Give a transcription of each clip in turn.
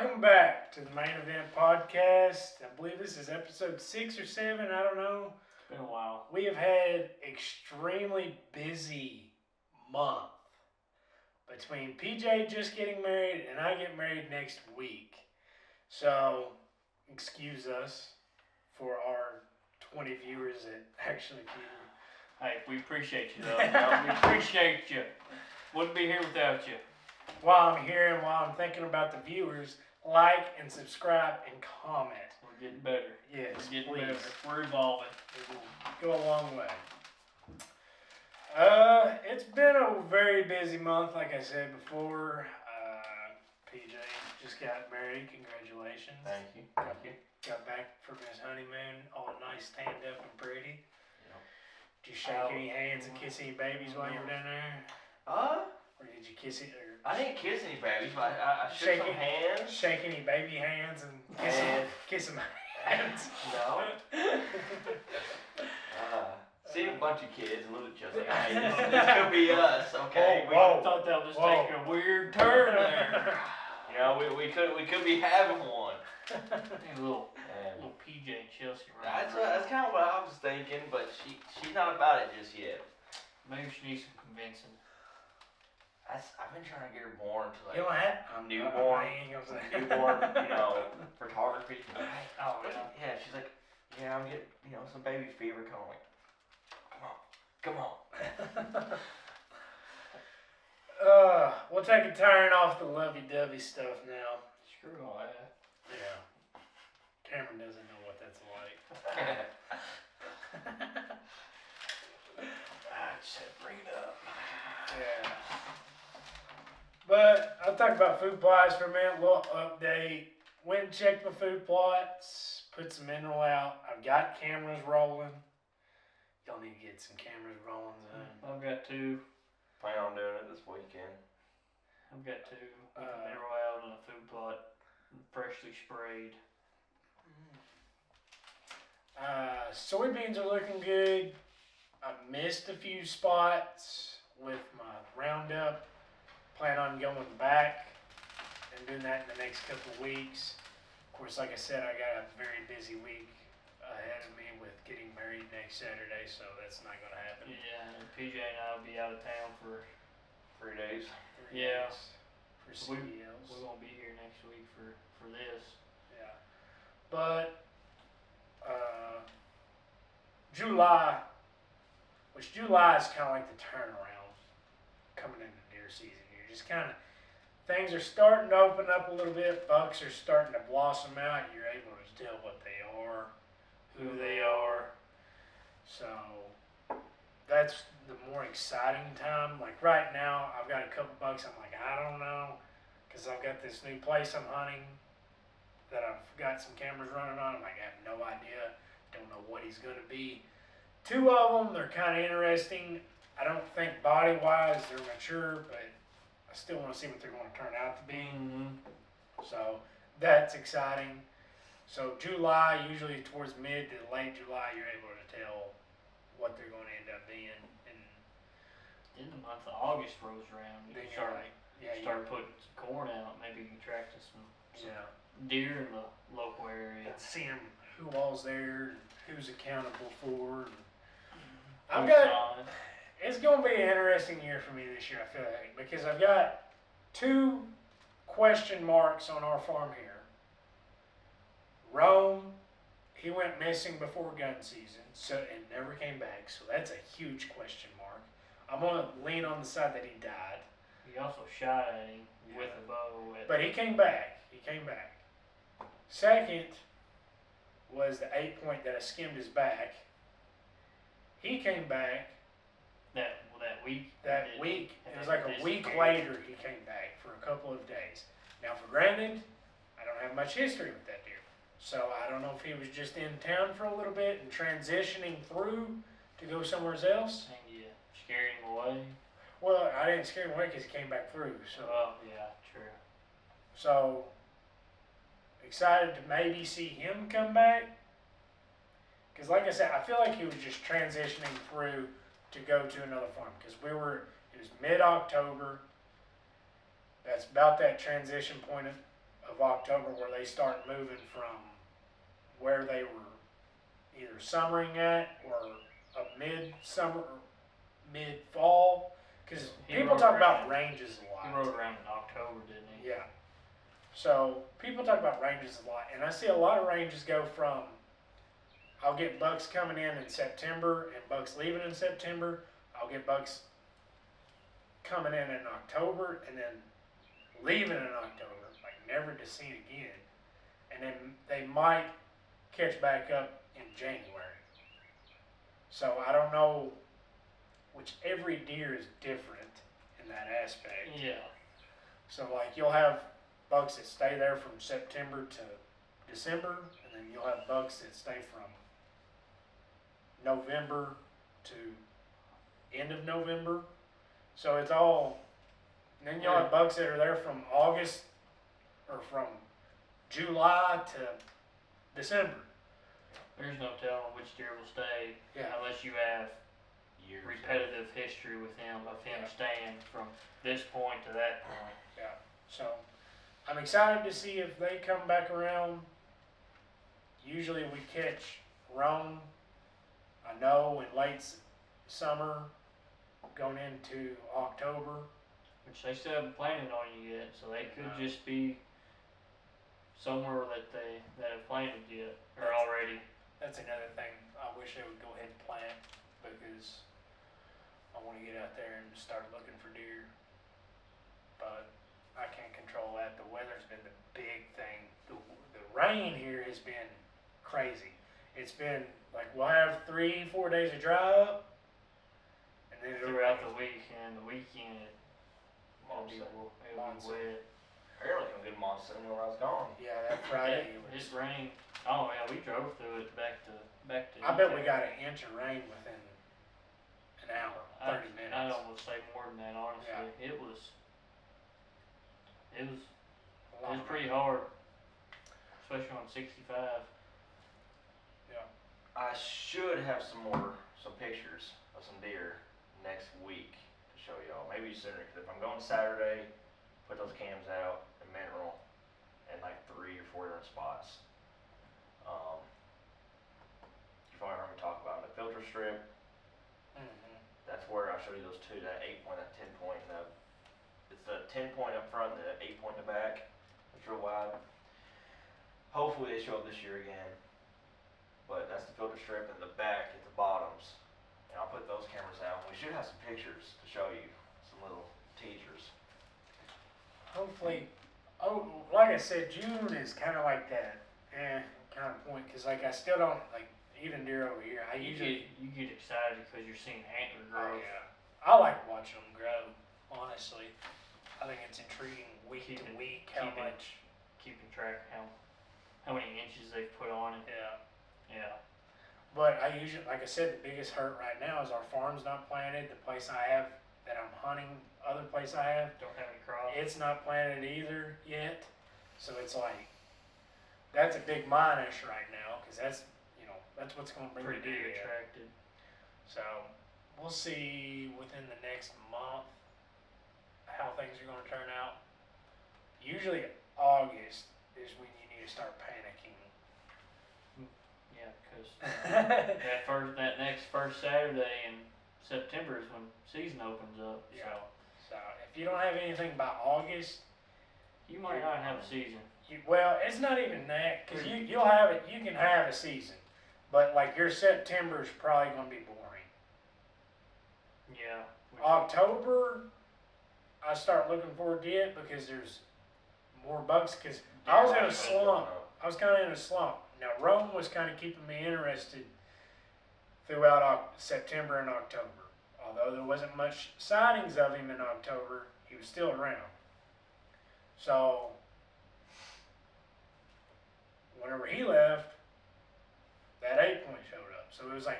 Welcome back to the Main Event Podcast. I believe this is episode 6 or 7. I don't know. It's been a while. We have had extremely busy month between PJ just getting married and I get married next week. So, excuse us for our 20 viewers that actually view. Hey, we appreciate you though. We appreciate you. Wouldn't be here without you. While I'm here and while I'm thinking about the viewers, like and subscribe and comment. We're getting better. Yes, We're getting please. better. We're evolving. It will go a long way. It's been a very busy month, like I said before. PJ just got married. Congratulations. Thank you. Got back from his honeymoon, all nice, tanned up and pretty. Yep. Did you shake any hands and kiss any babies while you were down there? Or did you kiss it? Or I didn't kiss any babies, but I shook some hands. Shake any baby hands and kiss them hands? No. See a bunch of kids and look at each other like, hey, this could be us, okay? Whoa. We thought that was taking a weird turn there. You know, we could be having one. A little PJ and Chelsea That's right. kind of what I was thinking, but she's not about it just yet. Maybe she needs some convincing. I've been trying to get her born to You know like what? newborn, I ain't gonna say. newborn, photography. Oh, yeah. Yeah, she's like, yeah, I'm getting, some baby fever coming. Like, come on. We'll take a turn off the lovey-dovey stuff now. Screw all that. Yeah. Cameron doesn't know what that's like. I just said bring it up. Yeah. But I'll talk about food plots for a minute. Little update. Went and checked my food plots. Put some mineral out. I've got cameras rolling. Y'all need to get some cameras rolling soon. I've got two. Plan on doing it this weekend. I've got two. Mineral out and a food plot. Freshly sprayed. Soybeans are looking good. I missed a few spots with my Roundup. Plan on going back and doing that in the next couple of weeks. Of course, like I said, I got a very busy week ahead of me with getting married next Saturday, so that's not going to happen. Yeah, and PJ and I will be out of town for 3 days. 3 Yeah. days for CDLs. We're gonna be here next week for this. Yeah. But July, which July is kind of like the turnaround coming into deer season. You're just kind of, things are starting to open up a little bit. Bucks are starting to blossom out. You're able to tell what they are, who they are. So that's the more exciting time. Like right now, I've got a couple bucks. I'm like, I don't know, because I've got this new place I'm hunting that I've got some cameras running on. I'm like, I have no idea. Don't know what he's going to be. 2 of them, they're kind of interesting. I don't think body-wise they're mature, but I still want to see what they're going to turn out to be. Mm-hmm. So that's exciting. So July, usually towards mid to late July, you're able to tell what they're going to end up being. And Then the month of August rolls around. You then start, you're like, yeah, start putting some corn out. Maybe you can attract some deer in the local area. seeing who all's there, and who's accountable for. It's going to be an interesting year for me this year, I feel like, because I've got 2 question marks on our farm here. Rome, he went missing before gun season, and never came back, so that's a huge question mark. I'm going to lean on the side that he died. You also shot at him with a bow. But he came back. Second was the 8-point that I skimmed his back. He came back. That week. It was like a week later he came back for a couple of days. Now, for granted, I don't have much history with that deer. So I don't know if he was just in town for a little bit and transitioning through to go somewhere else. And you scared him away. Well, I didn't scare him away because he came back through. So. Oh, yeah, true. So, excited to maybe see him come back. Because like I said, I feel like he was just transitioning through to go to another farm. Because it was mid-October. That's about that transition point of October where they start moving from where they were either summering at or a mid-summer, mid-fall. Because He people rode talk about around- ranges a He lot. rode around in October, didn't he? Yeah. So people talk about ranges a lot, and I see a lot of ranges go from I'll get bucks coming in September and bucks leaving in September. I'll get bucks coming in October and then leaving in October, like never to see again. And then they might catch back up in January. So I don't know, which every deer is different in that aspect. Yeah. So like you'll have bucks that stay there from September to December, and then you'll have bucks that stay from November to end of November. So it's all, and then you'll have bucks that are there from August or from July to December. There's no telling which deer will stay Yeah. unless you have Years. repetitive history with him of him Yeah. staying from this point to that point. Yeah. So I'm excited to see if they come back around. Usually we catch roan, I know, in late summer, going into October. Which they still haven't planted on you yet, so they could No. just be somewhere that have planted yet or already. That's another thing. I wish they would go ahead and plant because I want to get out there and start looking for deer. But I can't control that. The weather's been the big thing. The rain here has been crazy. It's been like we'll have 3-4 days of dry up, and then it'll Throughout rain. the week and the weekend, it'll be Monsoon. wet. Apparently some good monsoon when I was gone. Yeah, that Friday it was. It rained. Oh yeah, we drove through it back to. I bet we got an inch of rain within an hour, 30 minutes. I'd almost say more than that, honestly. Yeah. It was A lot of pretty rain. hard, especially on 65. I should have some pictures of some deer next week to show y'all. Maybe sooner, because if I'm going Saturday, put those cams out in mineral in like 3 or 4 different spots. You've probably heard me talk about the filter strip. Mhm. That's where I showed you those two, that 8-point, that 10-point, and it's the 10-point up front, and the 8-point in the back. It's real wide. Hopefully they show up this year again. But that's the filter strip, and the back at the bottoms. And I'll put those cameras out. We should have some pictures to show you, some little teasers. Hopefully, like I said, June is kind of like that, kind of point, because like I still don't, like, even deer over here, I usually, You get excited because you're seeing antler oh growth. yeah, I like watching them grow, honestly. I think it's intriguing week to Keeping- week how keeping- much, Keeping track of how many inches they've put on it. yeah. Yeah. But I usually, like I said, the biggest hurt right now is our farm's not planted. The place I have that I'm hunting, other place I have, Don't have any crop. it's not planted either yet. So it's like, that's a big minus right now, because that's, that's what's going to bring Pretty the deer in. attracted. So we'll see within the next month how things are going to turn out. Usually August is when you need to start panicking. Yeah, because that next first Saturday in September is when season opens up. Yeah. So if you don't have anything by August, So you might not have a season. well, it's not even that, because you'll have it. You can have a season, but like your September is probably going to be boring. Yeah. October, I start looking forward to it because there's more bucks. Because I was in a slump. I was kind of in a slump. Now Rome was kind of keeping me interested throughout September and October. Although there wasn't much sightings of him in October, he was still around. So whenever he left, that 8-point showed up. So it was like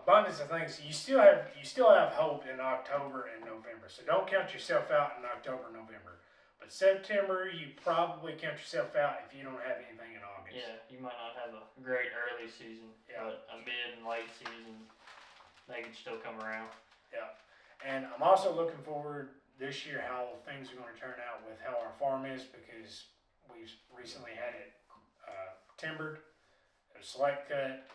abundance of things. You still have hope in October and November. So don't count yourself out in October, November. But September, you probably count yourself out if you don't have anything in August. Yeah, you might not have a great early season, Yeah. but a mid and late season, they can still come around. And I'm also looking forward this year how things are going to turn out with how our farm is because we've recently had it timbered, a select cut.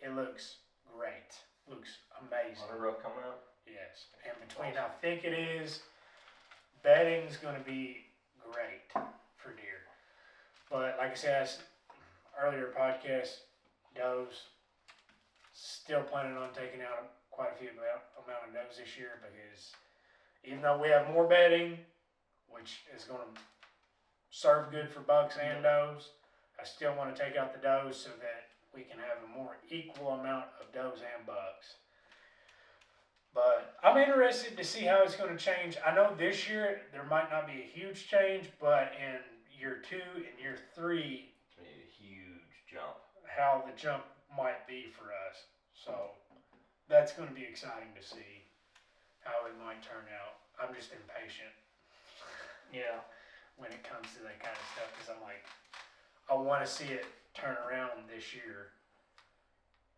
It looks great. Looks amazing. On the rough coming up. Yes, and between how thick it is, bedding's going to be great for deer. But like I said, earlier podcast, does still planning on taking out quite a few amount of does this year because even though we have more bedding, which is going to serve good for bucks and does, I still want to take out the does so that we can have a more equal amount of does and bucks. But I'm interested to see how it's going to change. I know this year there might not be a huge change, but in year 2 and year 3, It's gonna be a huge jump. how the jump might be for us. So that's going to be exciting to see how it might turn out. I'm just impatient Yeah. when it comes to that kind of stuff because I'm like, I want to see it turn around this year,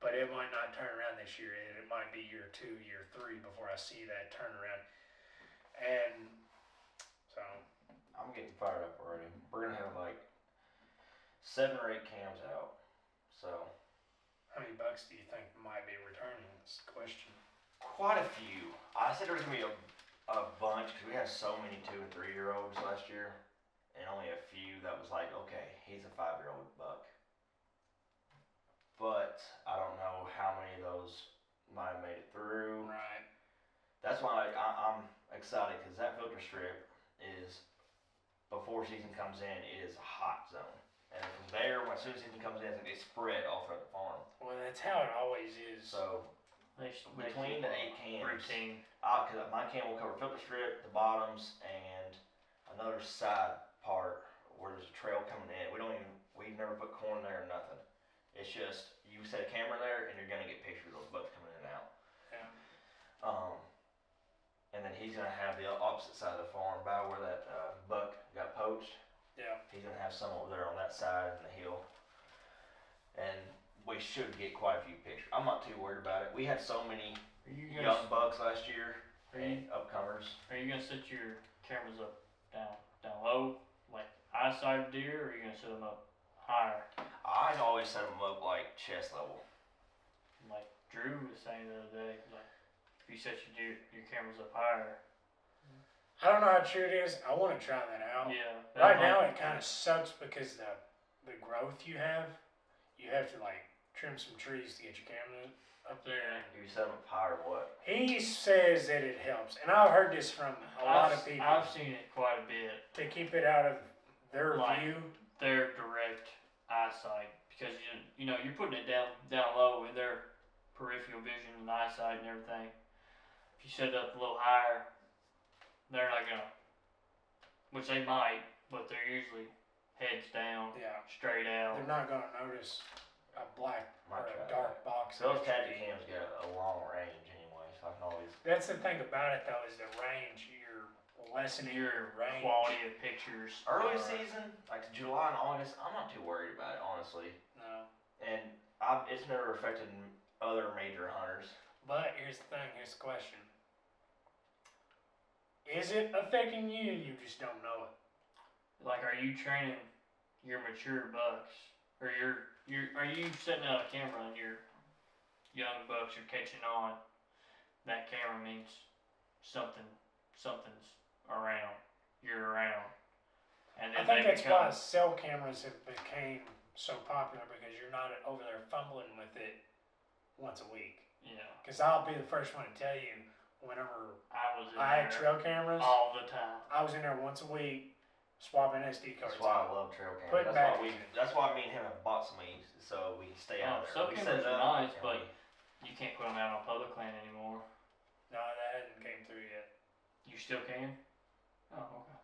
but it might not turn around this year. It might be year 2, year 3 before I see that turnaround. And so, I'm getting fired up already. We're gonna have like 7 or 8 cams out. So how many bucks do you think might be returning? That's the question. quite a few. I said there's gonna be a bunch because we had so many 2 and 3 year olds last year, and only a few that was like, okay, he's a 5-year-old buck. But I don't know how many of those might have made it through. Right. That's why I'm excited because that filter strip is, before season comes in, it is a hot zone. And from there, when as soon as season comes in, it's like they spread all throughout the farm. Well, that's how it always is. So between the 8 cams, routine. because my cam will cover filter strip, the bottoms, and another side part where there's a trail coming in. We've never put corn there or nothing. It's just, you set a camera there and you're gonna get pictures of those bucks coming in and out. Yeah. And then he's gonna have the opposite side of the farm, by where that buck got poached. Yeah. He's gonna have some over there on that side and the hill. And we should get quite a few pictures. I'm not too worried about it. We had so many Are you young gonna bucks last year are you, and upcomers. are you gonna set your cameras up down low, like eyesight of deer, or are you gonna set them up higher, I always set them up like chest level. like Drew was saying the other day? Like if you set your cameras up higher. I don't know how true it is. I want to try that out. Yeah. Right now it kind of sucks because the growth you have to like trim some trees to get your camera up there. If you set them up higher, what? He says that it helps, and I've heard this from a lot of people I've seen it quite a bit. to keep it out of their Like, view. Their direct eyesight, because you know you're putting it down low in their peripheral vision and eyesight and everything. If you set it up a little higher, they're not gonna, which they might, but they're usually heads down, Yeah, straight out. they're not gonna notice a black or Might a try dark box. So those in the tactic tree. cams got a long range anyway, so I can always. That's the thing about it though, is the range. You're lessening your range. Quality of pictures. Early are- season, like July and August, I'm not too worried about it, honestly. No. And it's never affected other major hunters. But here's the thing, here's the question. Is it affecting you and you just don't know it? Like, are you training your mature bucks, or are you setting out a camera on your young bucks? You're catching on. That camera means something's around. You're around, and I then think they that's become. why cell cameras have became so popular because you're not over there fumbling with it once a week. Yeah, Because I'll be the first one to tell you, whenever I was in I had there trail cameras, all the time. I was in there once a week swapping SD cards That's why I out. love trail Put cameras. back That's why me and him have bought some of these, so we can stay out of there. Cell We cameras set it are up nice, and but you can't put them out on public land anymore. No, that hasn't came through yet. You still can? Oh, okay.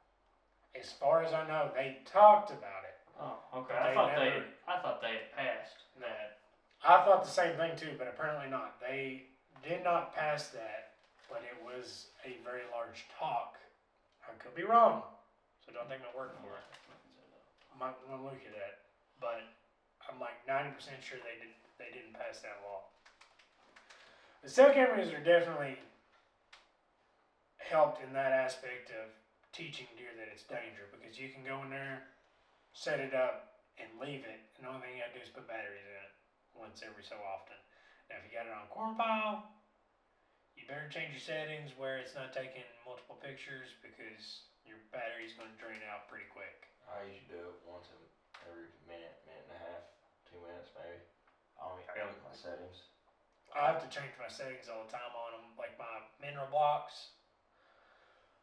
As far as I know, they talked about it. Oh, okay. But I they thought never- I thought they had passed that. I thought the same thing too, but apparently not. They did not pass that, but it was a very large talk. I could be wrong, so don't take my word for it. I might want to look at that, but I'm like 90% sure they didn't pass that law. The cell cameras are definitely helped in that aspect of teaching deer that it's danger, because you can go in there, set it up, and leave it, and the only thing you gotta do is put batteries in it once every so often. Now, if you got it on corn pile, you better change your settings where it's not taking multiple pictures, because your battery's gonna drain out pretty quick. I usually do it once every minute, minute and a half, 2 minutes maybe. I gotta look at my settings. I have to change my settings all the time on them, like my mineral blocks.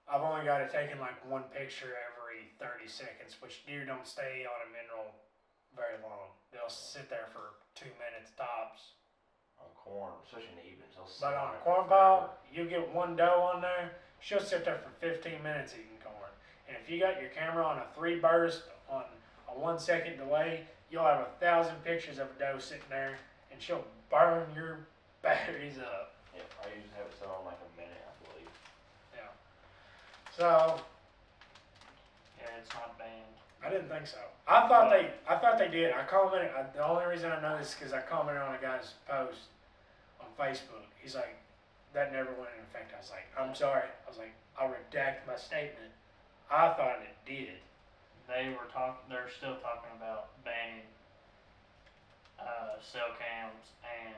I've only got it taking like one picture every 30 seconds, which deer don't stay on a mineral very long. They'll sit there for 2 minutes tops. On corn, especially in the evenings, they'll sit But on it a corn forever. pile, you get one doe on there, she'll sit there for 15 minutes eating corn. And if you got your camera on a 3 burst on a 1 second delay, you'll have 1,000 pictures of a doe sitting there, and she'll burn your batteries up. Yep, I usually have it set on like a minute, I believe. Yeah. So Yeah, it's not banned. I didn't think so. I thought they did. I commented. The only reason I know this is because I commented on a guy's post on Facebook. He's like, that never went into effect. I was like, I'm sorry. I was like, I'll redact my statement. I thought it did. They're still talking about banning cell cams and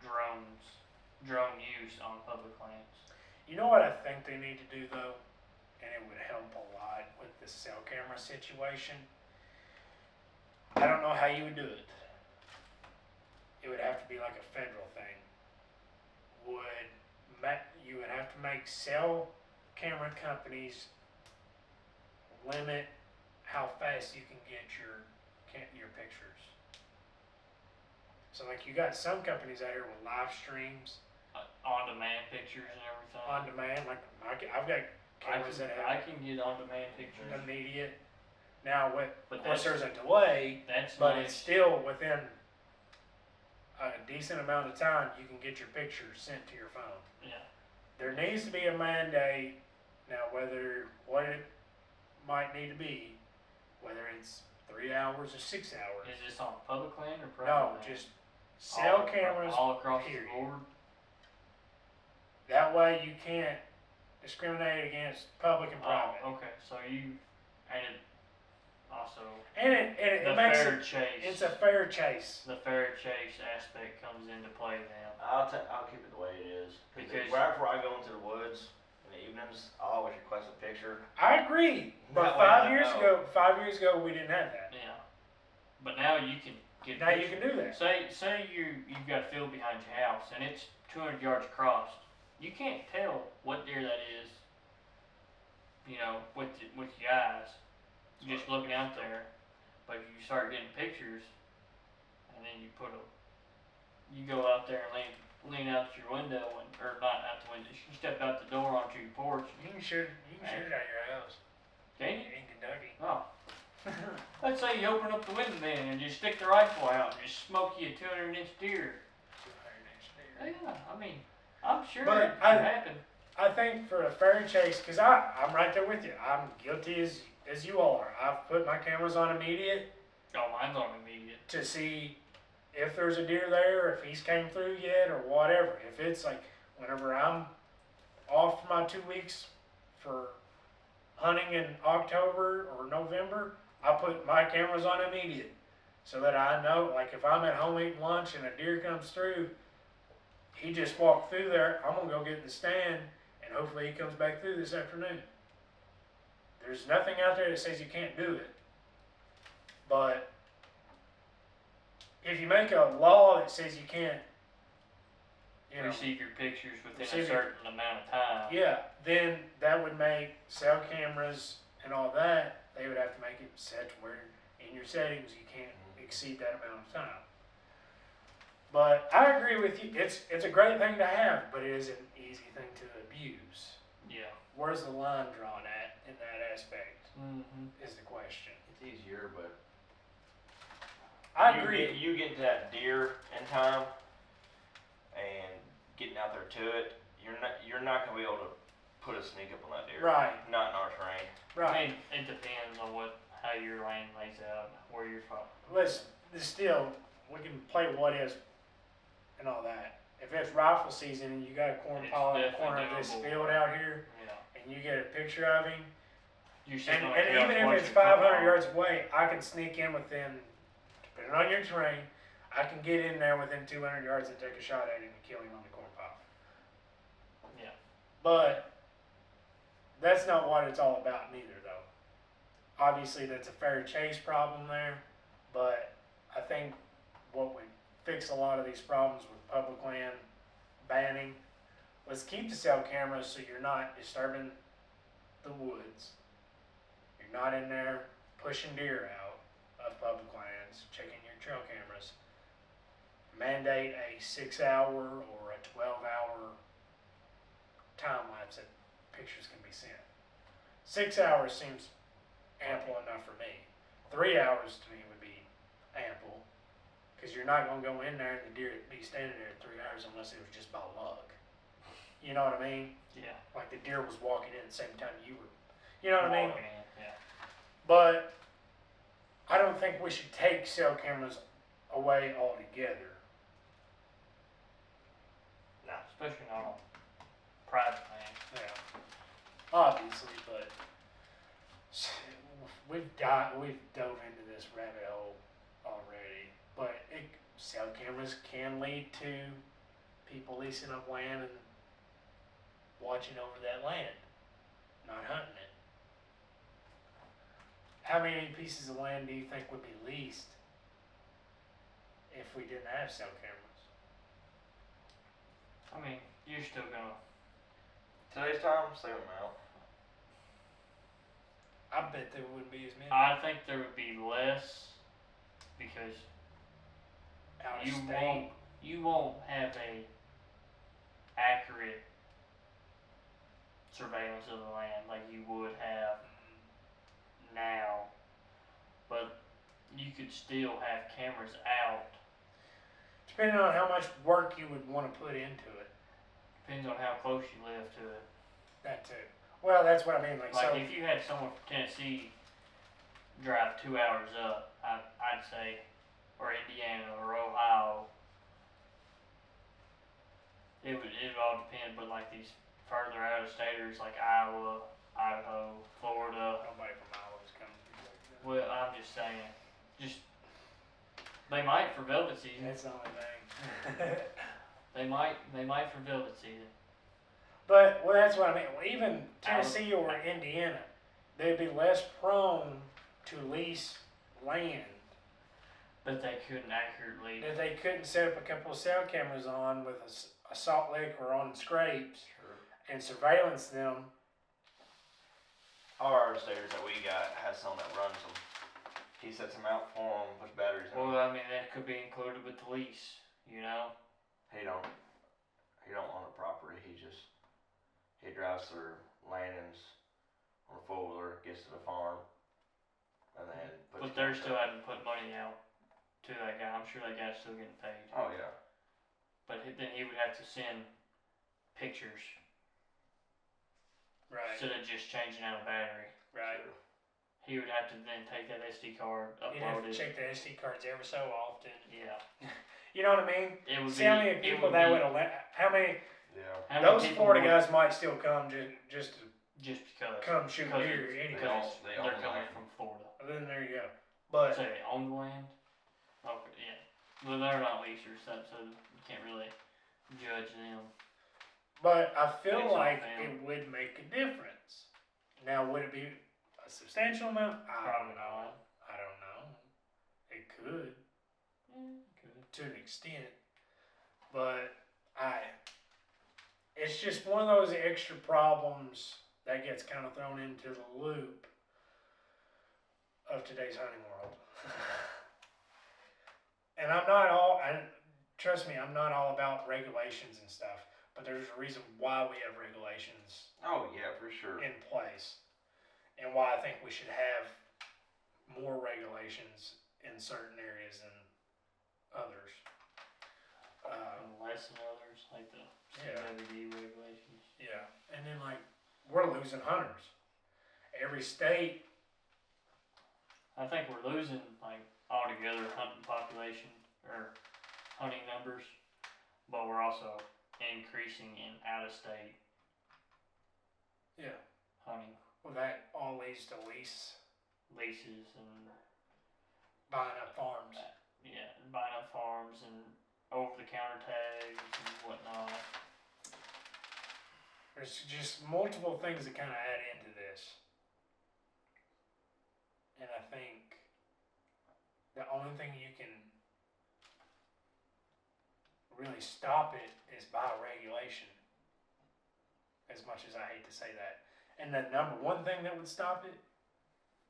drone use on public lands. You know what I think they need to do though, and it would help a lot with the cell camera situation. I don't know how you would do it. It would have to be like a federal thing. You would have to make cell camera companies limit how fast you can get your pictures. So like you got some companies out here with live streams On-demand pictures and everything. on demand. Like I've got cameras that I have can get on-demand pictures. immediate. Now But of course that's- there's a delay, That's but nice. it's still within a decent amount of time you can get your picture sent to your phone. Yeah. There needs to be a mandate. Now what it might need to be, whether it's 3 hours or 6 hours. Is this on public land or private No, land? just cell all, cameras. all across period. the board. That way you can't discriminate against public and private. Oh, okay. So you and it also And it the makes fair it, chase. it's a fair chase. The fair chase aspect comes into play then. I'll keep it the way it is. Because- right before I go into the woods in the evenings, I always request a picture. I agree, but That way I know. 5 years ago we didn't have that. Yeah. But now you can get. Now you can do that. Say you've got a field behind your house and it's 200 yards across. You can't tell what deer that is. You know, with your eyes, just looking out there. But if you start getting pictures, and then you go out there and lean out your window or not out the window. You step out the door onto your porch. You can shoot it out of your house. Can you? In Kentucky. Oh. Let's say you open up the window then and just stick the rifle out and just smoke you a 200-inch deer. 200-inch deer. Yeah, I mean, I'm sure But it could happen. I think for a fair chase, because I'm right there with you. I'm guilty as you are. I've put my cameras on immediate Oh, mine's on immediate. to see if there's a deer there, if he's came through yet, or whatever. If it's like whenever I'm off for my 2 weeks for hunting in October or November, I put my cameras on immediate so that I know, like if I'm at home eating lunch and a deer comes through, he just walked through there, I'm gonna go get in the stand and hopefully he comes back through this afternoon. There's nothing out there that says you can't do it. But if you make a law that says you can't, you know, Receive your pictures within a Receive your- certain amount of time. yeah, then that would make cell cameras and all that, they would have to make it set to where in your settings you can't exceed that amount of time. But I agree with you, it's a great thing to have, but it is an easy thing to abuse. Yeah. Where's the line drawn at in that aspect Mm-hmm. is the question. It's easier, but I agree. You get to that deer in time and getting out there to it. You're not gonna be able to put a sneak up on that deer. Right, Not in our terrain. right. I mean, it depends on how your lane lays out, where you're from. Let's still, we can play what is and all that. If it's rifle season and you got a corn It's pile in the definitely corner of this doable. field out here, Yeah. and you get a picture of him, You're sitting and on a couch even if watching it's 500 football. yards away, I can sneak in within, depending on your terrain, I can get in there within 200 yards and take a shot at him and kill him on the corn pop. Yeah. But that's not what it's all about neither, though. Obviously, that's a fair chase problem there, but I think what would fix a lot of these problems with public land banning was keep the cell cameras so you're not disturbing the woods. You're not in there pushing deer out of public lands, checking your trail cameras. Mandate a 6-hour or a 12-hour time lapse that pictures can be sent. 6 hours seems ample enough for me. 3 hours to me would be ample, because you're not going to go in there and the deer would be standing there at 3 hours unless it was just by luck. You know what I mean? Yeah. Like the deer was walking in at the same time you were. You know what I mean? Walking in, yeah. But I don't think we should take cell cameras away altogether. No, especially not on private land. Yeah. Obviously, but we've dove into this rabbit hole already. But cell cameras can lead to people leasing up land and watching over that land, not hunting it. How many pieces of land do you think would be leased if we didn't have cell cameras? I mean, you're still gonna. Today's time, same amount. I bet there wouldn't be as many. I think there would be less because Out of you state. won't have a accurate surveillance of the land like you would have now, but you could still have cameras out. Depending on how much work you would want to put into it. Depends on how close you live to it. That too. Well, that's what I mean. Like, Like so, if you had someone from Tennessee drive 2 hours up, I'd say, or Indiana or Ohio, it would all depend. But like these further out of staters like Iowa, Idaho, Florida. nobody from Iowa's coming. Well, I'm just saying, they might for velvet season. That's the only thing. They might for velvet season. But well, that's what I mean. Well, even Tennessee or Indiana, they'd be less prone to lease land But they couldn't accurately. that they couldn't set up a couple of cell cameras on with a salt lick or on scrapes and surveillance them. Our staters that we got has someone that runs them. He sets them out for them, puts batteries in them. Well, I mean that could be included with the lease. You know. He don't own the property. He drives through landings on a four-wheeler, gets to the farm, and then puts. But they're still having to put money out to that guy. I'm sure that guy's still getting paid. Oh yeah. But then he would have to send pictures Right. instead of just changing out a battery. Right. True. He would have to then take that SD card, You'd have upload to it. check the SD cards every so often. Yeah. You know what I mean? It would See be. how many people that would have. How many? Yeah. How many Those people Florida would- guys might still come just to Just because. come shoot Because deer They anyway. own- they own They're coming land. from Florida. Then there you go. But So they own the land? Okay, yeah. Well, they're not leasers, so you can't really judge them. I feel Based on like them. it would make a difference. Now, would it be a substantial amount? I Probably don't know. not. I don't know. It could, Good. to an extent, but it's just one of those extra problems that gets kind of thrown into the loop of today's hunting world. And trust me, I'm not all about regulations and stuff, but there's a reason why we have regulations Oh yeah, for sure. in place, and why I think we should have more regulations in certain areas than others. And less than others, like the Yeah. CWD regulations. Yeah, and then like we're losing hunters. Every state, I think we're losing, like, altogether hunting population, or hunting numbers, but we're also increasing in out of state. yeah, hunting Well, that all leads to leases and buying up farms. buying up farms and over-the-counter tags and whatnot. There's just multiple things that kind of add into this. And I think the only thing you can really stop it is by regulation. As much as I hate to say that. And the number one thing that would stop it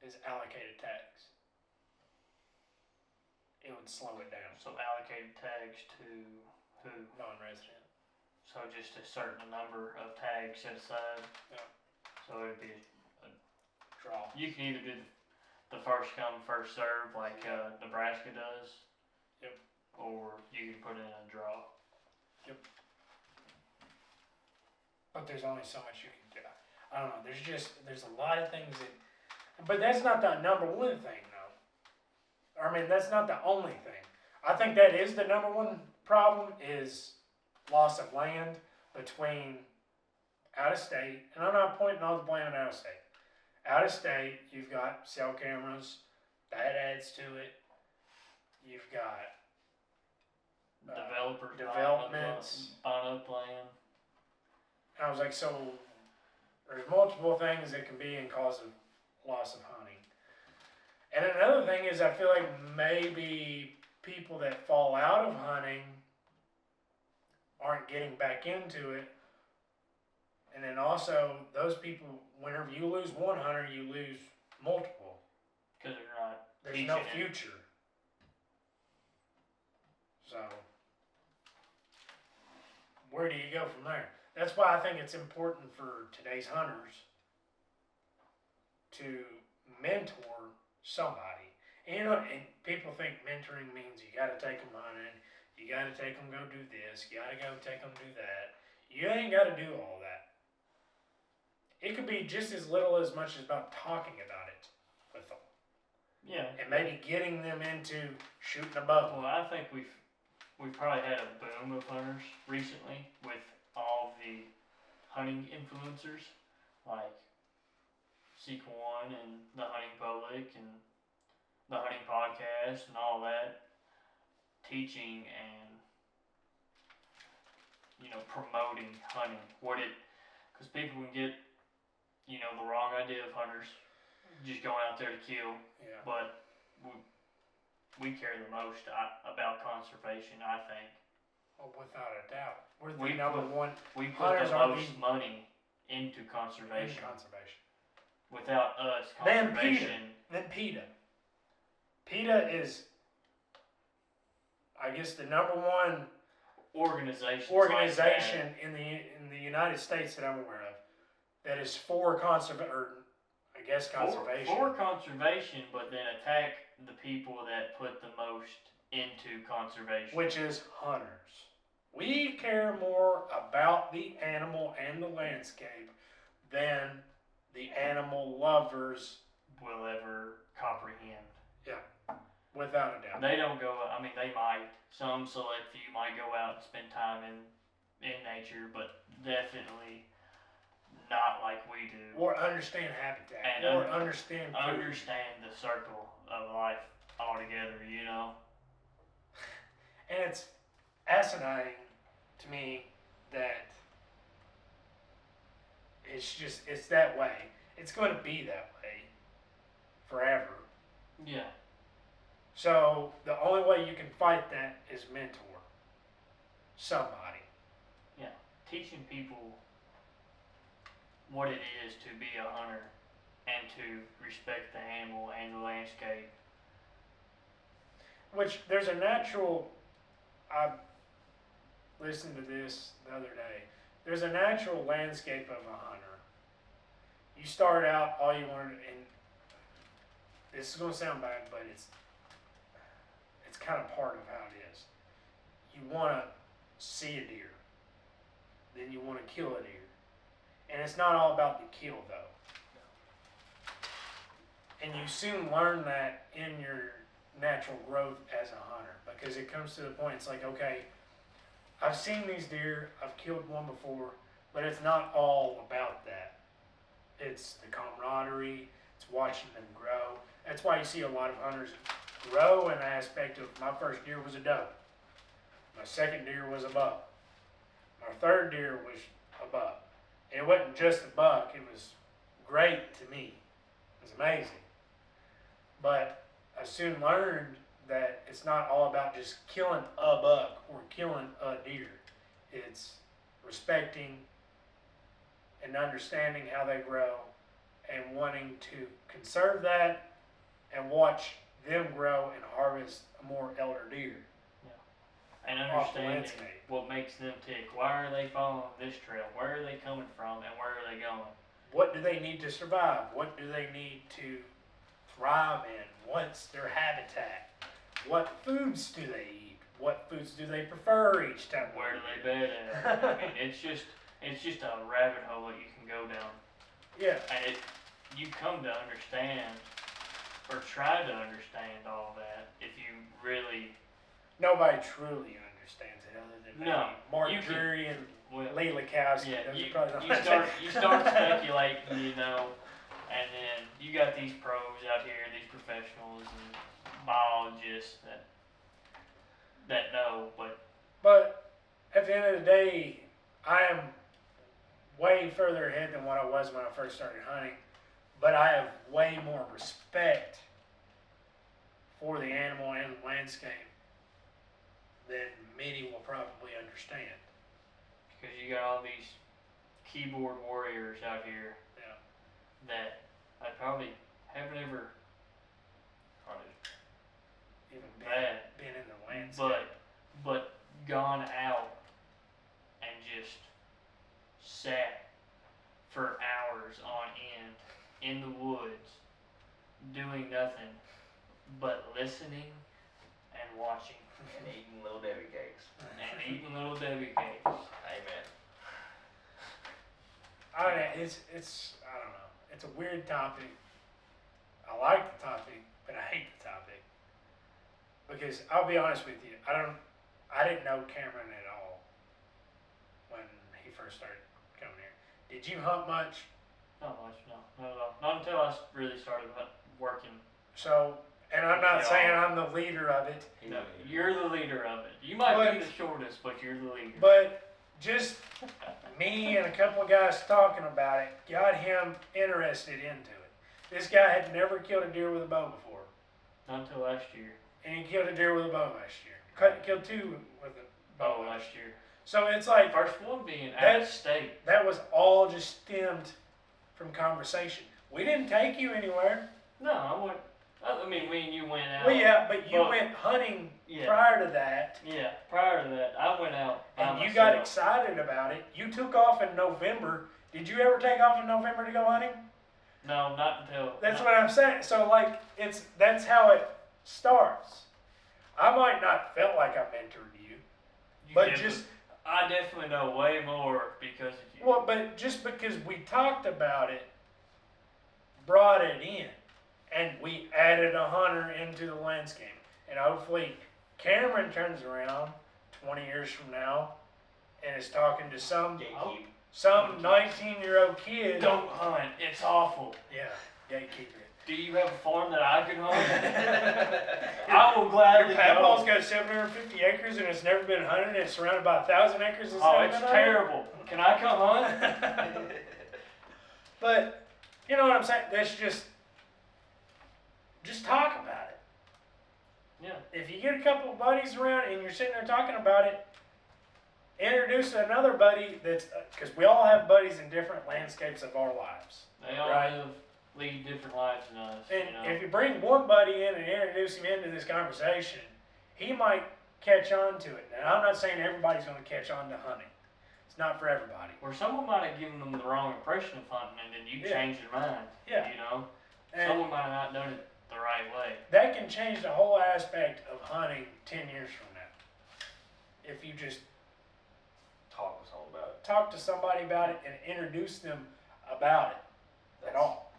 is allocated tags. It would slow it down. So allocated tags to who? Non-resident. So just a certain number of tags set aside. Yeah. So it'd be Draw. you can either do the first come first serve like Nebraska does. Yep. Or you can put in a draw. Yep. But there's only so much you can do. I don't know. There's a lot of things that, but that's not the number one thing though. I mean, that's not the only thing. I think that is the number one problem is loss of land between out of state, and I'm not pointing all the blame at out of state. Out of state, you've got cell cameras, that adds to it. You've got Developers developments. buying up land. I was like, so there's multiple things that can be in cause of loss of hunting. And another thing is I feel like maybe people that fall out of hunting aren't getting back into it. And then also those people, whenever you lose one hunter, you lose multiple. Because they're not There's no teaching it. future. So where do you go from there? That's why I think it's important for today's hunters to mentor somebody. And, and people think mentoring means you got to take them hunting, you got to take them go do this, you got to go take them do that. You ain't got to do all that. It could be just as little as much as about talking about it with them. Yeah. And maybe getting them into shooting a bow. Well, I think we've probably had a boom of hunters recently with all the hunting influencers like Seek One and the Hunting Public and the Hunting Podcast and all that, teaching and promoting hunting. Because people can get the wrong idea of hunters just going out there to kill, Yeah. but we care the most about conservation, I think. Oh, without a doubt. We're the We number put- one We put Hunters the are most the- money into in conservation. conservation. Without us, Then conservation. Then PETA. PETA is, I guess, the number one Organizations organization in the United States that I'm aware of that is for conservation. For conservation, but then attack the people that put the most into conservation. Which is hunters. We care more about the animal and the landscape than the animal lovers, will ever comprehend. without a doubt. They don't go. I mean, they might. Some select few might go out and spend time in nature, but definitely not like we do. Or understand habitat. And or understand food. Understand the circle of life altogether. And it's asinine to me that it's that way. It's going to be that way forever. Yeah. So the only way you can fight that is mentor somebody. Teaching people what it is to be a hunter and to respect the animal and the landscape. Which there's a natural. I listened to this the other day. There's a natural landscape of a hunter. You start out, all you want, and this is going to sound bad, but it's kind of part of how it is. You want to see a deer, then you want to kill a deer, and it's not all about the kill though. And you soon learn that in your natural growth as a hunter, because it comes to the point. It's like, okay, I've seen these deer, I've killed one before, but it's not all about that. It's the camaraderie. It's watching them grow. That's why you see a lot of hunters grow in the aspect of my first deer was a doe. My second deer was a buck. My third deer was a buck. And it wasn't just a buck. It was great to me. It was amazing. But I soon learned that it's not all about just killing a buck or killing a deer. It's respecting and understanding how they grow and wanting to conserve that and watch them grow and harvest a more elder deer. And Off the understanding landscape. what makes them tick. Why are they following this trail? Where are they coming from and where are they going? What do they need to survive? What do they need to thrive in? What's their habitat? What foods do they eat? What foods do they prefer each time? Where do they bed at? I mean, it's just a rabbit hole that you can go down. Yeah. And you come to understand, or try to understand all that, if you really, Nobody truly understands it other than maybe No, Mark you can- Drury and well, Lee Lakowski. yeah, Those you, are probably the you ones start that- you start speculating, and then you got these pros out here, these professionals and biologists that know, but But at the end of the day, I am way further ahead than what I was when I first started hunting. But I have way more respect for the animal and the landscape than many will probably understand. because you got all these keyboard warriors out here Yeah. that I probably haven't ever Hunted. Even bad, been in the landscape. but gone out and just sat for hours on end in the woods doing nothing but listening and watching And eating little Debbie cakes. and eating little Debbie cakes. Amen. It's I don't know. It's a weird topic. I like the topic, but I hate the topic. Because I'll be honest with you, I didn't know Cameron at all when he first started coming here. Did you hunt much? Not much, no, not at all. Not until I really started working. So, and I'm not Yeah. saying I'm the leader of it, No, you're the leader of it. You might be But- the shortest, but you're the leader. but just me and a couple of guys talking about it got him interested into it. This guy had never killed a deer with a bow before, Not until last year. and he killed a deer with a bow last year. Killed two with a bow Oh, last last year. So it's like First one being out That- of state. that was all just stemmed from conversation. We didn't take you anywhere. No, I went. I mean, me and you went out. Well, yeah, but you Well, went hunting Yeah. prior to that, Yeah. Prior to that, I went out by and you myself. got excited about it. You took off in November. Did you ever take off in November to go hunting? No, not until. That's what I'm saying. So like, that's how it starts. I might not felt like I mentored you, you but definitely- just I definitely know way more because of you. well, but just because we talked about it, brought it in, and we added a hunter into the landscape, and hopefully Cameron turns around 20 years from now and is talking to some Gatekeep. 19-year-old kid. Don't hunt. It's awful. Yeah, gatekeeper. Do you have a farm that I can hunt? I will gladly Your Papaw's go. got 750 acres and it's never been hunted, and it's surrounded by 1,000 acres that's Oh, never it's been hunted. terrible. Can I come hunt? But you know what I'm saying? That's just talk about it. Yeah. If you get a couple of buddies around and you're sitting there talking about it, introduce another buddy that's because we all have buddies in different landscapes of our lives. They all Right. lead different lives than us. And you know? if you bring one buddy in and introduce him into this conversation, he might catch on to it. Now, I'm not saying everybody's going to catch on to hunting. It's not for everybody. Or someone might have given them the wrong impression of hunting, and then you Yeah. change their mind. Yeah. You know, And someone might have not done it the right way. that can change the whole aspect of hunting 10 years from now. If you just Talk with someone about it. talk to somebody about it and introduce them about it at all.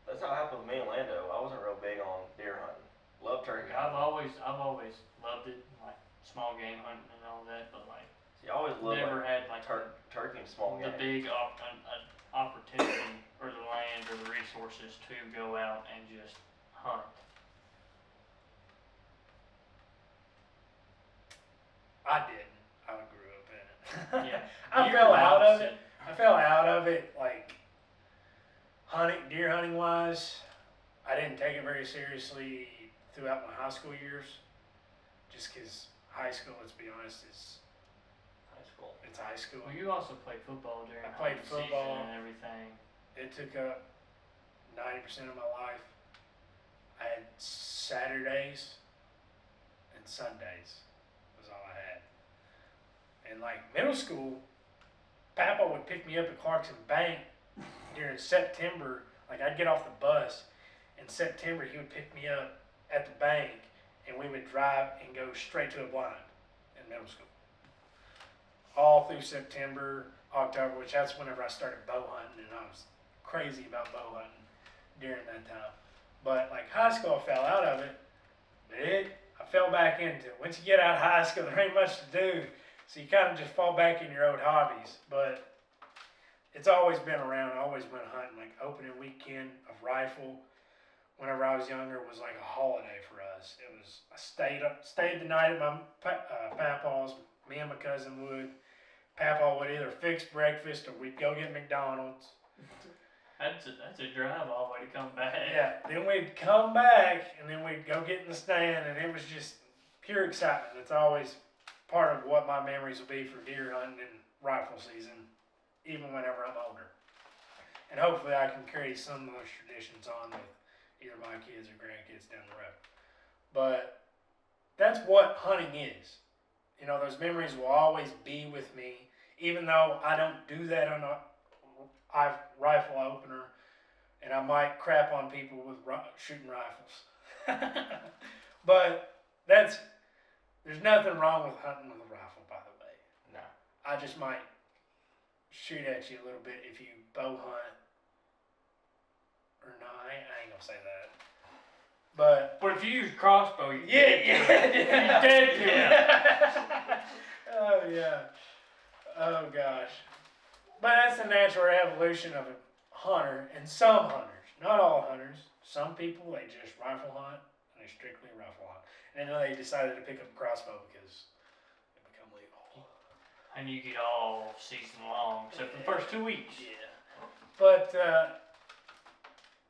That's how it happened with me and Lando. I wasn't real big on deer hunting. Love turkey I've hunting. always loved it, like small game hunting and all that, but like See, I always loved never like, had like turkey and small the game. big opportunity or the land land or the resources to go out and just hunt? I didn't. I grew up in it. Yeah. I You're fell the out of it. opposite. I fell out of it, like deer hunting wise. I didn't take it very seriously throughout my high school years, just because high school, let's be honest, is High school. it's high school. Well, you also played football during I played hunting season football. and everything. It took up 90% of my life. I had Saturdays and Sundays was all I had. And like middle school, Papa would pick me up at Clarkson Bank during September. Like I'd get off the bus in September, he would pick me up at the bank and we would drive and go straight to a blind in middle school. All through September, October, which that's whenever I started bow hunting, and I was crazy about bow hunting during that time. But like high school, I fell out of it, but I fell back into it. Once you get out of high school, there ain't much to do, so you kind of just fall back in your old hobbies. But it's always been around. I always went hunting. Like opening weekend of rifle, whenever I was younger, was like a holiday for us. It was I stayed the night at my papa's. Me and my cousin would. Papa would either fix breakfast or we'd go get McDonald's. That's a drive all the way to come back. Yeah, then we'd come back and then we'd go get in the stand, and it was just pure excitement. It's always part of what my memories will be for deer hunting and rifle season, even whenever I'm older. And hopefully I can carry some of those traditions on with either my kids or grandkids down the road. But that's what hunting is. You know, those memories will always be with me, even though I don't do that on a rifle opener, and I might crap on people with shooting rifles. But there's nothing wrong with hunting with a rifle, by the way. No. I just might shoot at you a little bit if you bow hunt. Or no, I ain't gonna say that. But if you use crossbow, you're yeah, dead. You're dead to it. Oh yeah. Oh gosh. But that's the natural evolution of a hunter, and some hunters, not all hunters. Some people, they just rifle hunt, and they strictly rifle hunt. And then they decided to pick up a crossbow because it become legal. And you get all season long, except for the first 2 weeks. Yeah. But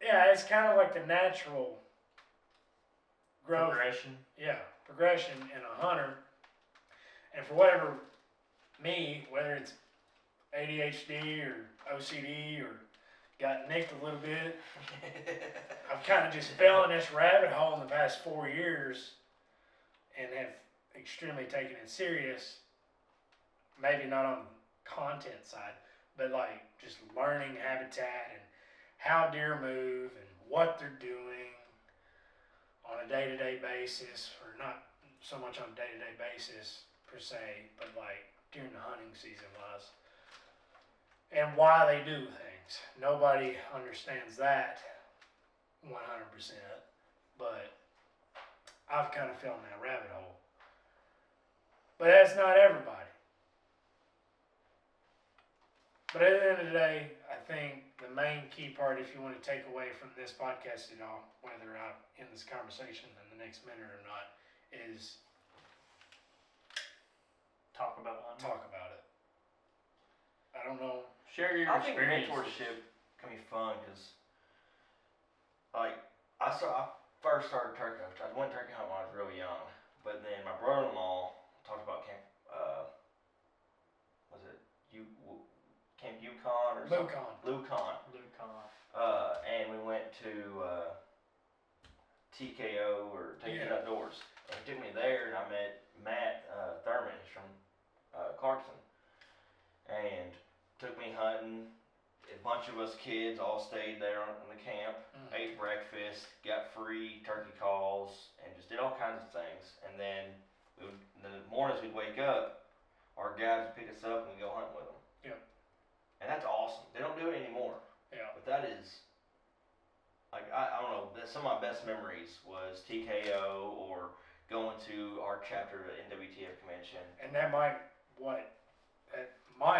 yeah, it's kind of like the natural growth. Progression in a hunter. And for whatever whether it's ADHD or OCD or got nicked a little bit, I've kind of just fell in this rabbit hole in the past 4 years and have extremely taken it serious. Maybe not on the content side, but like just learning habitat and how deer move and what they're doing on a day-to-day basis, or not so much on a day-to-day basis per se, but like during the hunting season was, and why they do things. Nobody understands that 100%, but I've kind of fell in that rabbit hole. But that's not everybody. But at the end of the day, I think the main key part, if you want to take away from this podcast at all, whether I'm in this conversation in the next minute or not, is Talk about hunting. talk about it. I don't know. Share your I think experiences. mentorship can be fun because, like, I first started turkey. I went turkey hunting when I was real young, but then my brother-in-law talked about Camp Yukon or something? Lucon. And we went to TKO or Taking Outdoors. And he took me there, and I met Matt Thurman. He's from Clarkson, and took me hunting. A bunch of us kids all stayed there in the camp, ate breakfast, got free turkey calls, and just did all kinds of things. And then in the mornings we'd wake up, our guys would pick us up and we'd go hunt with them. Yep. And that's awesome. They don't do it anymore. Yeah. But that is, like, I don't know, some of my best memories was TKO or going to our chapter at the NWTF convention. And that might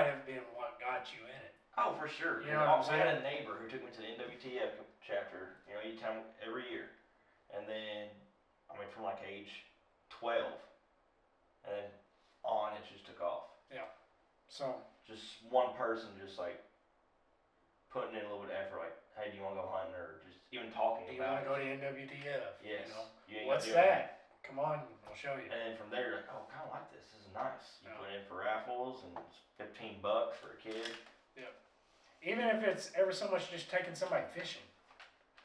have been what got you in it. Oh, for sure. You know what I'm I had saying? a neighbor who took me to the NWTF chapter, every year. And then, from like age 12, and then on, it just took off. So, Just one person just like putting in a little bit of effort, like, hey, do you want to go hunting? Or just even talking do you want about to it. go to NWTF? Yes. You know, You ain't what's gotta do it. that? Come on, I'll show you. And then from there, you're like, oh, I kind of like this. This is nice. You Yeah. put in for raffles, and it's $15 for a kid. Even if it's ever so much just taking somebody fishing.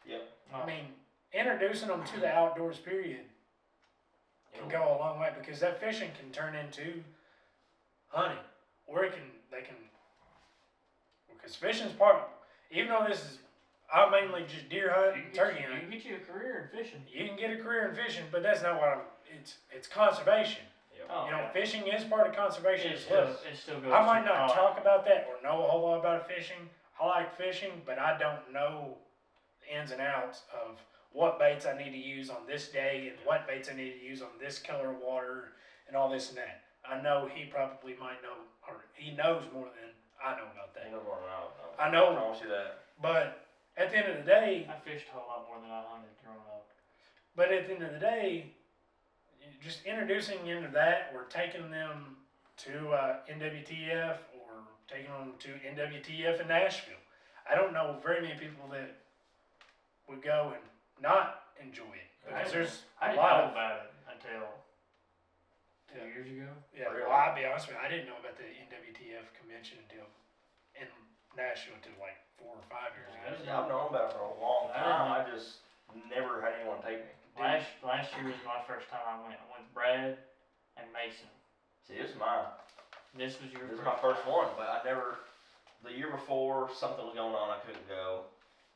Yep. I mean, introducing them to the outdoors period can go a long way, because that fishing can turn into hunting, or because fishing's part. Even though I mainly just deer hunt and turkey You hunt. can get you a career in fishing. You can get a career in fishing, but that's not what it's conservation. Yep. Oh, You know, yeah. fishing is part of conservation as well. It still goes. I might to not pot. talk about that or know a whole lot about fishing. I like fishing, but I don't know the ins and outs of what baits I need to use on this day and what baits I need to use on this color of water and all this and that. I know he probably might know, or he knows more than I know about that. You know more than I I know, promise you that. but at the end of the day, I fished a whole lot more than I hunted growing up. But at the end of the day, just introducing into that, or taking them to NWTF, or taking them to NWTF in Nashville. I don't know very many people that would go and not enjoy it, because there's I a didn't lot know of. about it until 2 Yeah. years ago. Yeah, Really? well, I'll be honest with you, I didn't know about the NWTF convention until in Nashville until like 4 or 5 years ago. See, I've known about it for a long I time. didn't- I just never had anyone take me. Last year was my first time I went. I went with Brad and Mason. See, this is mine. This was your This is first my first one, but I never. The year before, something was going on, I couldn't go.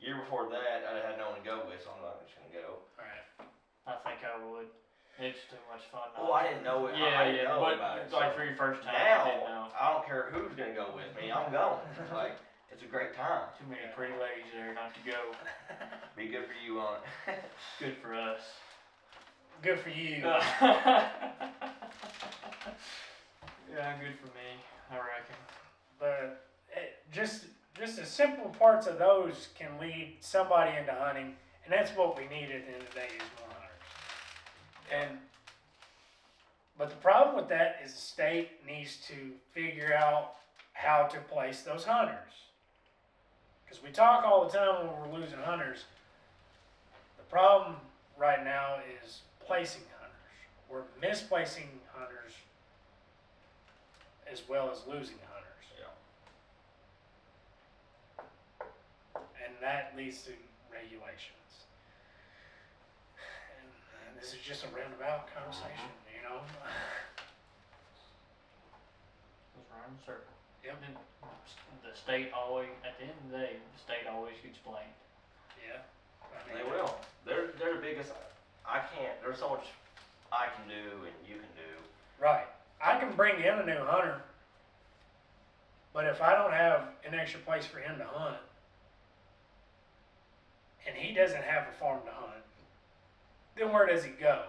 Year before that, I had no one to go with, so I'm not just gonna go. Alright. I think I would. It's too much fun. Oh, I didn't know it. Yeah, I didn't know but about it. like so for your first time, I didn't know. now, I don't care who's gonna go with me. I'm going. Like, it's a great time. Too many pretty ladies there not to go. Be good for you on it. Good for us. Good for you. Yeah, good for me. I reckon. But just the simple parts of those can lead somebody into hunting, and that's what we need at the end of the day is more hunters. But the problem with that is the state needs to figure out how to place those hunters. Because we talk all the time when we're losing hunters. The problem right now is placing hunters. We're misplacing hunters as well as losing hunters. And that leads to regulations. And this is just a roundabout conversation, you know? Goes around in a circle. Yep. And the state always, at the end of the day, the state always gets blamed. Yeah. They will. They're the biggest. I can't. There's so much I can do and you can do. Right. I can bring in a new hunter, but if I don't have an extra place for him to hunt, and he doesn't have a farm to hunt, then where does he go?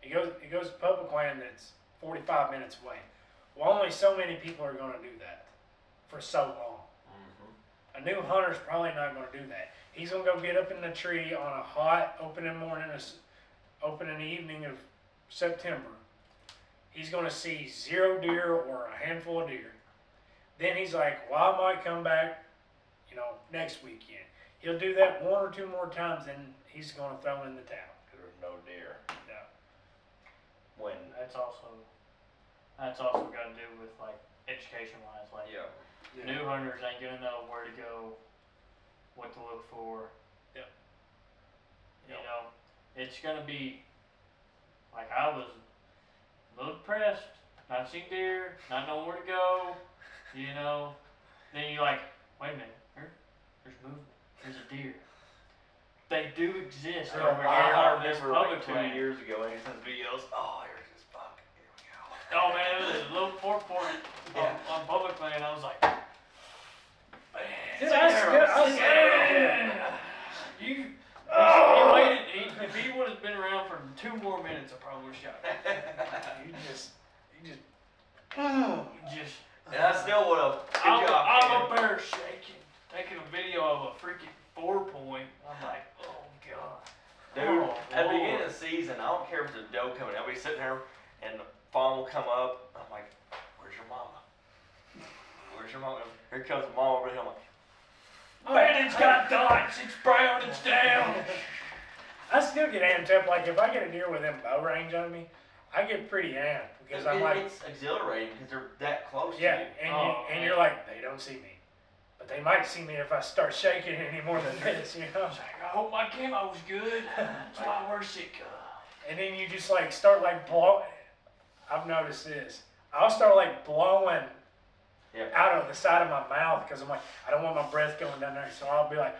He goes to public land that's 45 minutes away. Well, only so many people are going to do that for so long. A new hunter's probably not going to do that. He's going to go get up in the tree on a hot opening evening of September. He's going to see 0 deer or a handful of deer. Then he's like, well, I might come back, next weekend. He'll do that 1 or 2 more times, and he's going to throw in the towel. Because there's no deer. Yeah. When that's also got to do with like education wise, like Yeah. new hunters ain't gonna know where to go, what to look for. Yep. You know, it's gonna be like I was a little depressed, not seeing deer, not knowing where to go. Then you're like, wait a minute, there's movement, there's a deer. They do exist over here I on this remember public like 2 land. years ago when he sent videos. Oh, here's this buck. Here we go. Oh man, it was a little fork on public land. I was like, man, you waited. If he would have been around for 2 more minutes, I probably would have shot him. You just Just And I still would have. Good I'm job, up Cam. there shaking, taking a video of a freaking 4-point. I'm like, oh god. Dude, Oh, at the beginning Lord. of the season, I don't care if it's a doe coming. I'll be sitting there and the fawn will come up. I'm like, where's your mama? Where's your mama? Here comes the mama over here. I'm like, Man, it's got dots. It's brown. It's down. I still get amped up. Like if I get a deer within bow range on me, I get pretty amped because I'm like, it's exhilarating because they're that close yeah, to you. and Oh, and man. you're like, they don't see me, but they might see me if I start shaking any more than this, you know. I was like, I hope my camo was good. That's why we're sick. And then you just like start like blow. I've noticed this. I'll start like blowing Yep. out of the side of my mouth because I'm like, I don't want my breath going down there. So I'll be like,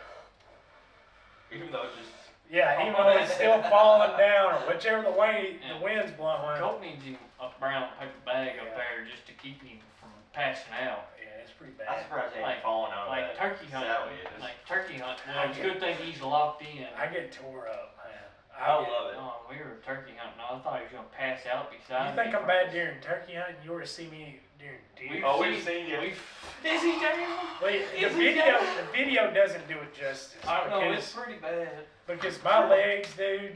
Even though it's just. yeah, even though it's still falling down or whichever the way the wind's blowing. Colt needs him a brown paper bag up Yeah. there just to keep him from passing out. Yeah, it's pretty I'm bad. surprised they Like- ain't falling out of Like that. turkey hunting. That way it is. Like turkey hunting. I Well, it's a get- good thing he's locked in. I get tore up, man. I love it. Oh, we were turkey hunting. I thought he was gonna pass out beside You me. think I'm bad during turkey hunting? You were to see me during deer. Oh, we've seen you. Is he terrible? Wait, Is he the video doesn't do it justice I know it's because, pretty bad. because my legs, dude.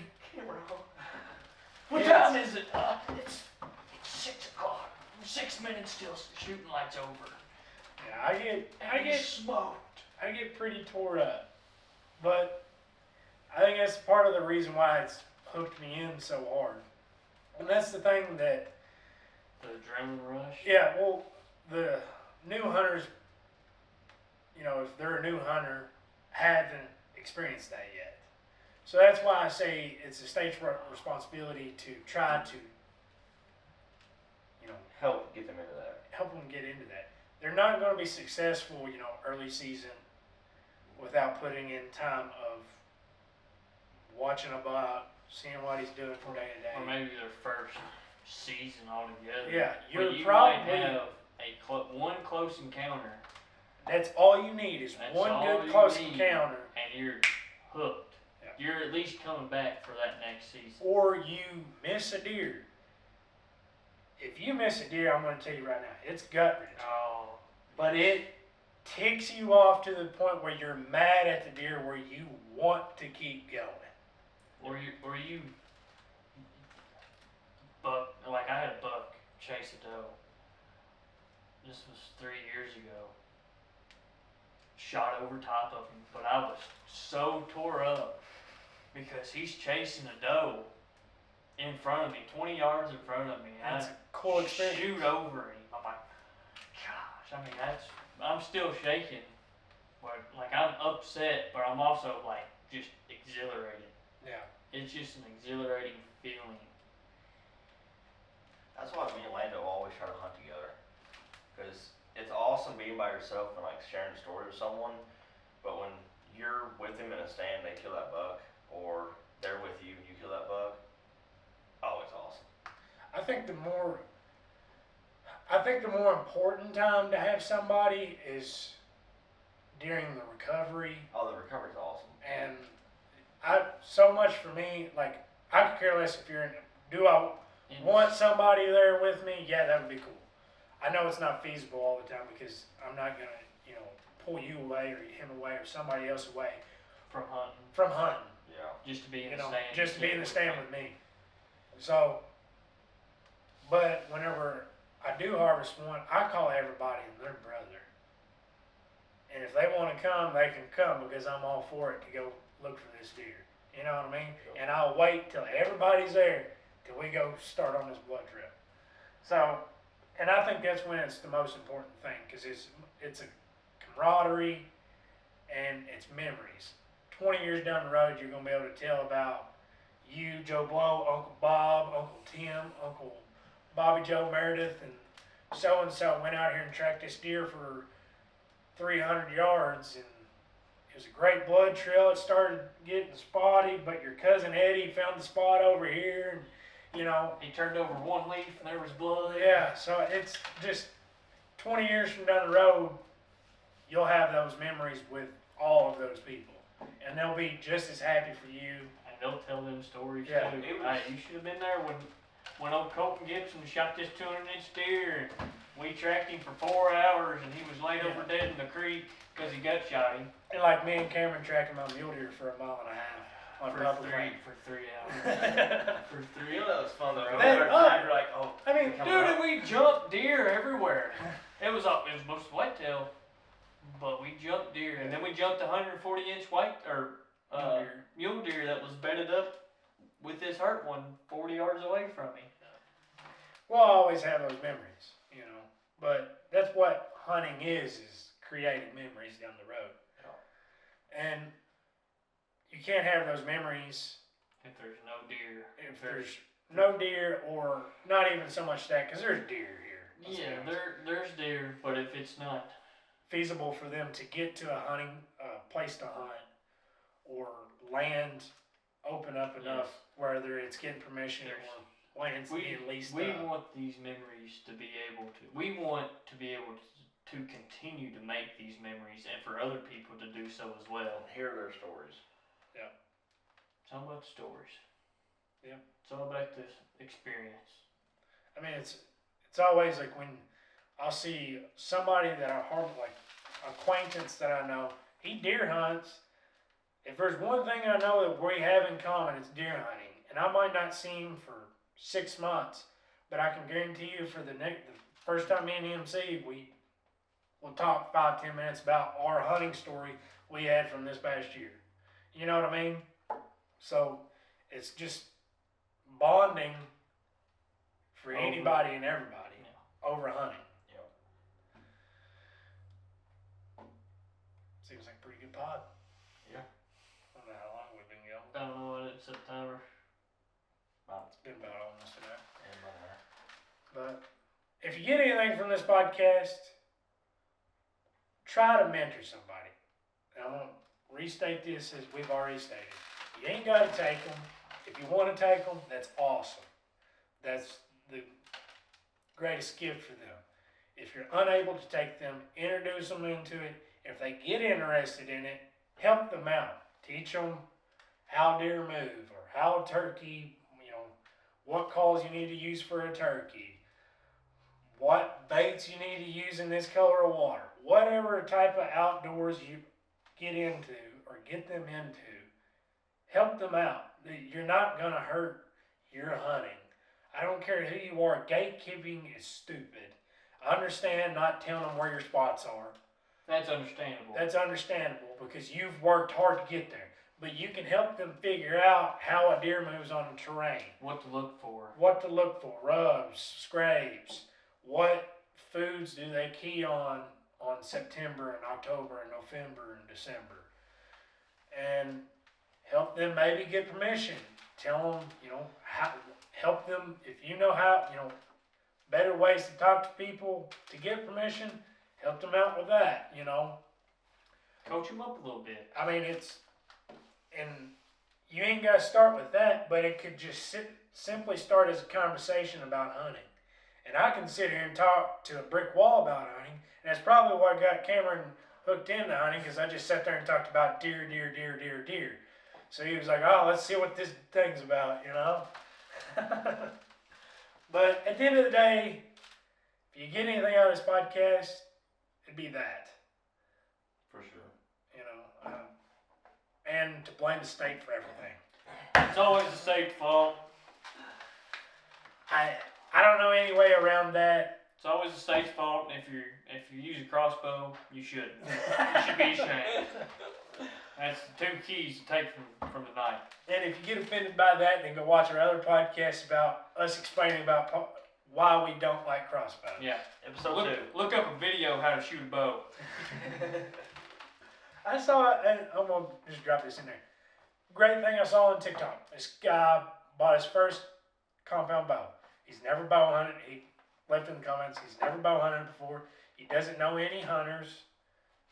What Yes. time is it? It's 6 o'clock. 6 minutes till shooting light's over. Yeah, I get smoked. I get pretty tore up, but I think that's part of the reason why it's hooked me in so hard. And that's the thing that, The adrenaline rush. yeah, well, the new hunters, you know, if they're a new hunter, haven't experienced that yet. So that's why I say it's a state's responsibility to try to, you know, Help get them into that. help them get into that. They're not going to be successful, you know, early season without putting in time of watching a buck, seeing what he's doing from day to day. Or maybe their first season altogether. Yeah, But you're you probably, might have one close encounter, that's all you need is That's one all good you close need. encounter, and you're hooked. Yeah. You're at least coming back for that next season. or you miss a deer. If you miss a deer, I'm going to tell you right now, it's gut wrenching. Oh. But it ticks you off to the point where you're mad at the deer where you want to keep going. Or you buck, like I had a buck chase a doe. This was 3 years ago. Shot over top of him, but I was so tore up because he's chasing a doe in front of me, 20 yards in front of me. and That's I a cool experience. shoot over him. I'm like, gosh, I mean, I'm still shaking. But, like, I'm upset, but I'm also, like, just exhilarated. Yeah. It's just an exhilarating feeling. That's why me and Lando always try to hunt together. Because it's awesome being by yourself and like sharing stories with someone, but when you're with them in a stand, they kill that buck, or they're with you and you kill that buck, oh, it's awesome. I think the more important time to have somebody is during the recovery. Oh, the recovery's awesome. And so much for me, like, I could care less if you're in, do I And want somebody there with me? Yeah, that would be cool. I know it's not feasible all the time because I'm not going to, you know, pull you away or him away or somebody else away from hunting, from hunting, Yeah. just to be in you the know, stand. just to be in the stand with me. So, but whenever I do harvest one, I call everybody their brother. And if they want to come, they can come because I'm all for it to go look for this deer. You know what I mean? Sure. And I'll wait till everybody's there till we go start on this blood trip. So, and I think that's when it's the most important thing because it's a camaraderie and it's memories. 20 years down the road, you're going to be able to tell about you, Joe Blow, Uncle Bob, Uncle Tim, Uncle Bobby Joe Meredith, and so went out here and tracked this deer for 300 yards, and it was a great blood trail. It started getting spotty, but your cousin Eddie found the spot over here, and you know, He turned over one leaf and there was blood. yeah. So it's just 20 years from down the road, you'll have those memories with all of those people, and they'll be just as happy for you. And they'll tell them stories Yeah. too. It was- Hey, you should have been there when when old Colton Gibson shot this 200-inch deer, we tracked him for 4 hours, and he was laid over dead in the creek because he gut shot him. And like me and Cameron tracking my mule deer for 1.5 miles on public land. For 3 hours. For 3 You know that was fun though. That- You're like, oh. I mean, Dude, and we jumped deer everywhere. It was mostly whitetail, but we jumped deer, and then we jumped 140-inch mule deer that was bedded up with this hurt one 40 yards away from me. We'll always have those memories, you know. But that's what hunting is creating memories down the road. And you can't have those memories if there's no deer. If there's no deer, or not even so much that, because there's deer here. Yeah, there's deer, but if it's not feasible for them to get to a hunting place to hunt, or land open up enough, whether it's getting permission or land's being leased we up. want these memories to be able to. We want to be able to continue to make these memories, and for other people to do so as well. Hear their stories. Yeah. It's all about stories. Yeah. It's all about this experience. I mean, it's always like when I'll see somebody that I hardly like, acquaintance that I know, he deer hunts. If there's one thing I know that we have in common, it's deer hunting. And I might not see him for 6 months, but I can guarantee you for the first time me and him see, we'll talk 5-10 minutes about our hunting story we had from this past year. You know what I mean? So it's just bonding for anybody and everybody over hunting. Yep. Seems like a pretty good pod. Yeah. I don't know how long we've been going. I don't know what it's September. It's been about almost an hour. And But if you get anything from this podcast, try to mentor somebody. And I'm going to restate this as we've already stated. You ain't got to take them. If you want to take them, that's awesome. That's the greatest gift for them. If you're unable to take them, introduce them into it. If they get interested in it, help them out. Teach them how deer move, or how a turkey, what calls you need to use for a turkey, what baits you need to use in this color of water. Whatever type of outdoors you get into or get them into, help them out. You're not going to hurt your hunting. I don't care who you are. Gatekeeping is stupid. I understand not telling them where your spots are. That's understandable. That's understandable because you've worked hard to get there. But you can help them figure out how a deer moves on the terrain. What to look for. What to look for. Rubs, scrapes. What foods do they key on September and October and November and December. And help them maybe get permission. Tell them, how, help them, if you know how, better ways to talk to people to get permission, help them out with that, Coach them up a little bit. I mean, and you ain't got to start with that, but it could just simply start as a conversation about hunting. And I can sit here and talk to a brick wall about hunting, and that's probably what got Cameron hooked into hunting, because I just sat there and talked about deer. So he was like, oh, let's see what this thing's about, But at the end of the day, if you get anything out of this podcast, it'd be that. For sure. And to blame the state for everything. It's always the state's fault. I don't know any way around that. It's always the state's fault. And if you use a crossbow, you shouldn't. You should be ashamed. That's the 2 keys to take from the night. And if you get offended by that, then go watch our other podcasts about us explaining about why we don't like crossbows. Yeah. Episode 2. Look up a video how to shoot a bow. I saw, and I'm going to just drop this in there. Great thing I saw on TikTok. This guy bought his first compound bow. He's never bow hunted. He left in the comments, he's never bow hunted before. He doesn't know any hunters.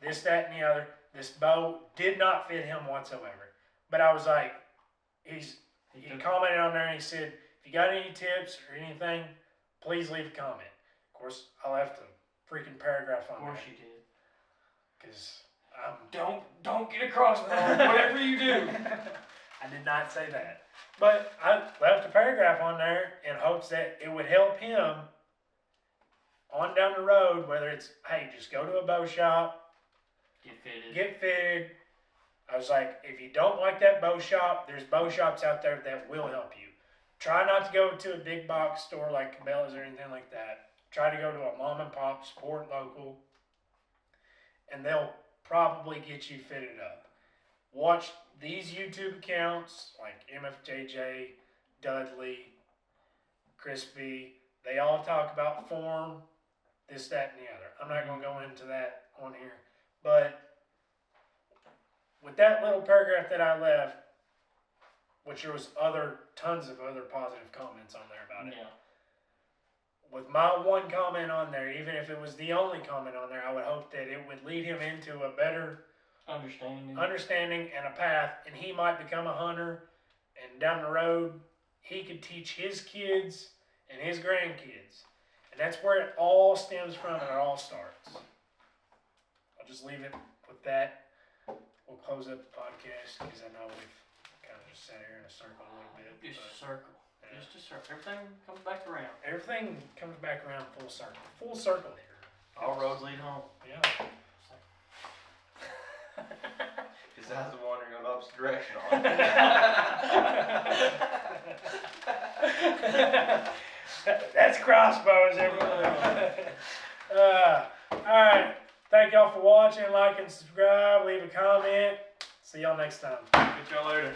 This, that, and the other. This bow did not fit him whatsoever. But I was like, he commented on there and he said, if you got any tips or anything, please leave a comment. Of course, I left a freaking paragraph on there. Of course you did. Because Don't get a crossbow, whatever you do. I did not say that. But I left a paragraph on there in hopes that it would help him on down the road, whether it's, hey, just go to a bow shop, get fitted. I was like, if you don't like that bow shop, there's bow shops out there that will help you. Try not to go to a big box store like Cabela's or anything like that. Try to go to a mom and pop, support local, and they'll probably get you fitted up. Watch these YouTube accounts like MFJJ, Dudley, Crispy. They all talk about form, this, that, and the other. I'm not going to go into that on here. But with that little paragraph that I left, which there was tons of other positive comments on there about it. Yeah. With my one comment on there, even if it was the only comment on there, I would hope that it would lead him into a better understanding and a path, and he might become a hunter, and down the road, he could teach his kids and his grandkids. And that's where it all stems from and it all starts. I'll just leave it with that. We'll close up the podcast because I know we've kind of just sat here in a circle a little bit. Just a circle. Yeah. Just a circle. Everything comes back around. Everything comes back around full circle. Full circle here. All roads lead home. Yeah. Because I was wandering in the opposite direction That's crossbows, everyone. Alright. Thank y'all for watching. Like and subscribe. Leave a comment. See y'all next time. Get y'all later.